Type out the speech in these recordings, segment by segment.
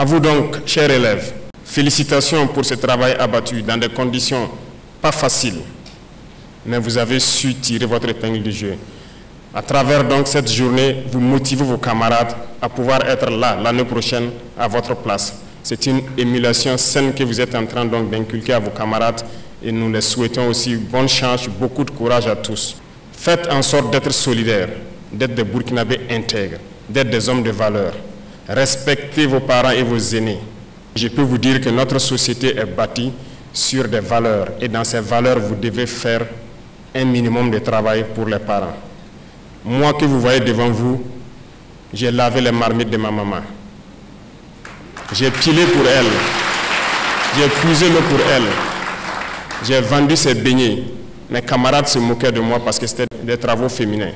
À vous donc, chers élèves, félicitations pour ce travail abattu dans des conditions pas faciles, mais vous avez su tirer votre épingle du jeu. À travers donc cette journée, vous motivez vos camarades à pouvoir être là l'année prochaine à votre place. C'est une émulation saine que vous êtes en train donc d'inculquer à vos camarades et nous les souhaitons aussi bonne chance, beaucoup de courage à tous. Faites en sorte d'être solidaires, d'être des Burkinabés intègres, d'être des hommes de valeur. Respectez vos parents et vos aînés. Je peux vous dire que notre société est bâtie sur des valeurs et dans ces valeurs, vous devez faire un minimum de travail pour les parents. Moi que vous voyez devant vous, j'ai lavé les marmites de ma maman. J'ai pilé pour elle. J'ai puisé l'eau pour elle. J'ai vendu ses beignets. Mes camarades se moquaient de moi parce que c'était des travaux féminins.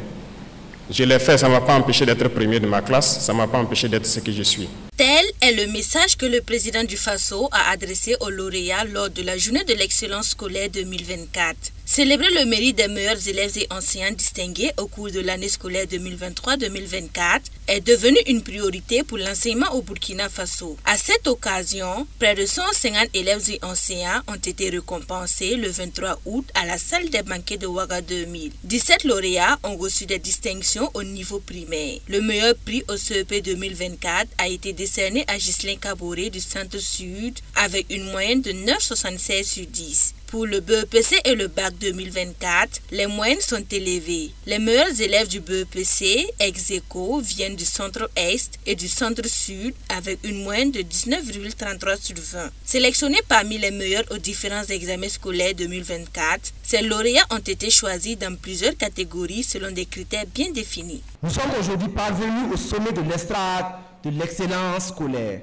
Je l'ai fait, ça ne m'a pas empêché d'être premier de ma classe, ça ne m'a pas empêché d'être ce que je suis. Tel est le message que le président du FASO a adressé aux lauréats lors de la journée de l'excellence scolaire 2024. Célébrer le mérite des meilleurs élèves et enseignants distingués au cours de l'année scolaire 2023-2024 est devenu une priorité pour l'enseignement au Burkina Faso. À cette occasion, près de 150 élèves et enseignants ont été récompensés le 23 août à la salle des banquets de Ouaga 2000. 17 lauréats ont reçu des distinctions au niveau primaire. Le meilleur prix au CEP 2024 a été décerné à Ghislain Kaboré du Centre Sud avec une moyenne de 9,76 sur 10. Pour le BEPC et le bac 2024, les moyennes sont élevées. Les meilleurs élèves du BEPC, ex-aequo, viennent du centre-est et du centre-sud avec une moyenne de 19,33 sur 20. Sélectionnés parmi les meilleurs aux différents examens scolaires 2024, ces lauréats ont été choisis dans plusieurs catégories selon des critères bien définis. Nous sommes aujourd'hui parvenus au sommet de l'estrade de l'excellence scolaire.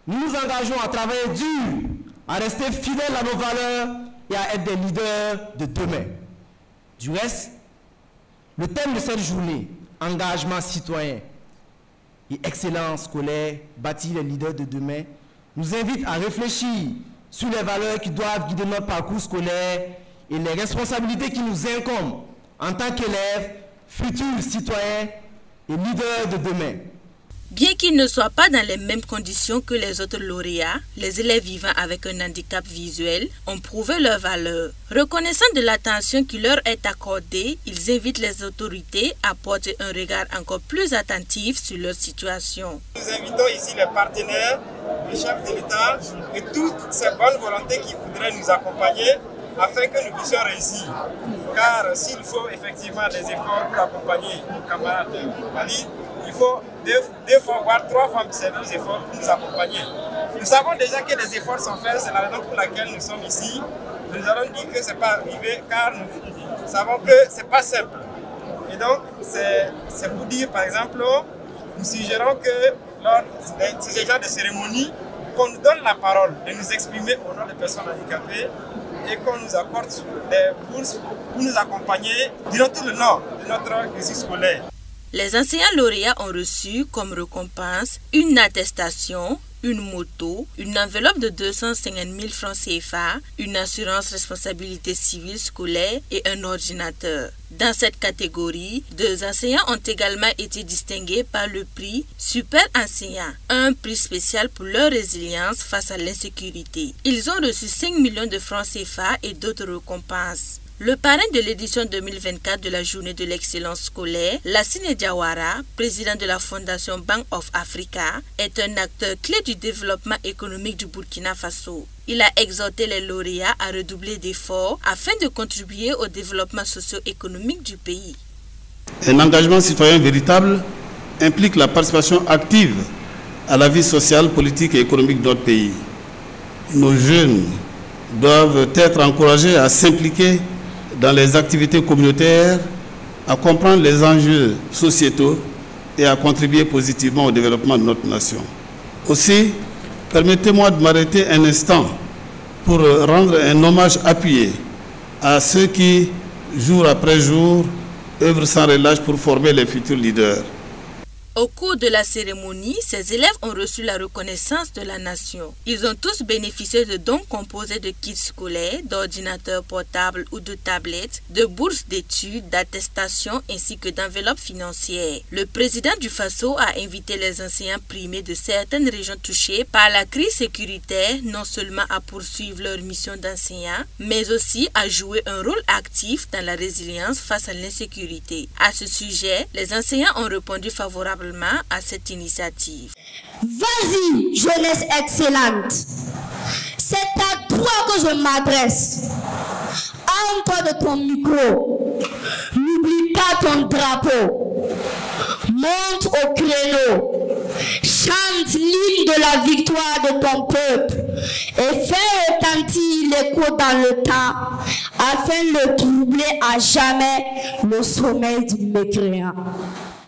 Nous nous engageons à travailler dur, à rester fidèles à nos valeurs et à être des leaders de demain. Du reste, le thème de cette journée, engagement citoyen et excellence scolaire, bâtir les leaders de demain, nous invite à réfléchir sur les valeurs qui doivent guider notre parcours scolaire et les responsabilités qui nous incombent en tant qu'élèves, futurs citoyens et leaders de demain. Bien qu'ils ne soient pas dans les mêmes conditions que les autres lauréats, les élèves vivant avec un handicap visuel ont prouvé leur valeur. Reconnaissant de l'attention qui leur est accordée, ils invitent les autorités à porter un regard encore plus attentif sur leur situation. Nous invitons ici les partenaires, les chefs de l'État et toutes ces bonnes volontés qui voudraient nous accompagner afin que nous puissions réussir. Car s'il faut effectivement des efforts pour accompagner nos camarades de Mali, il faut deux fois, voire 3 fois des efforts pour nous accompagner. Nous savons déjà que les efforts sont faits, c'est la raison pour laquelle nous sommes ici. Nous allons dire que ce n'est pas arrivé car nous savons que ce n'est pas simple. Et donc, c'est pour dire, par exemple, nous suggérons que lors de ces genres de cérémonies, qu'on nous donne la parole de nous exprimer au nom des personnes handicapées et qu'on nous accorde des bourses pour nous accompagner durant tout le long de notre cursus scolaire. Les enseignants lauréats ont reçu comme récompense une attestation, une moto, une enveloppe de 250 000 francs CFA, une assurance responsabilité civile scolaire et un ordinateur. Dans cette catégorie, 2 enseignants ont également été distingués par le prix Super Enseignant, un prix spécial pour leur résilience face à l'insécurité. Ils ont reçu 5 millions de francs CFA et d'autres récompenses. Le parrain de l'édition 2024 de la Journée de l'excellence scolaire, Lassine Diawara, président de la Fondation Bank of Africa, est un acteur clé du développement économique du Burkina Faso. Il a exhorté les lauréats à redoubler d'efforts afin de contribuer au développement socio-économique du pays. Un engagement citoyen véritable implique la participation active à la vie sociale, politique et économique de notre pays. Nos jeunes doivent être encouragés à s'impliquer dans les activités communautaires, à comprendre les enjeux sociétaux et à contribuer positivement au développement de notre nation. Aussi, permettez-moi de m'arrêter un instant pour rendre un hommage appuyé à ceux qui, jour après jour, œuvrent sans relâche pour former les futurs leaders. Au cours de la cérémonie, ces élèves ont reçu la reconnaissance de la nation. Ils ont tous bénéficié de dons composés de kits scolaires, d'ordinateurs portables ou de tablettes, de bourses d'études, d'attestations ainsi que d'enveloppes financières. Le président du Faso a invité les enseignants primés de certaines régions touchées par la crise sécuritaire non seulement à poursuivre leur mission d'enseignant, mais aussi à jouer un rôle actif dans la résilience face à l'insécurité. À ce sujet, les enseignants ont répondu favorablement à cette initiative. Vas-y, jeunesse excellente. C'est à toi que je m'adresse. Arme-toi de ton micro. N'oublie pas ton drapeau. Monte au créneau. Chante l'hymne de la victoire de ton peuple et fais retentir l'écho dans le temps afin de troubler à jamais le sommeil du mécréant.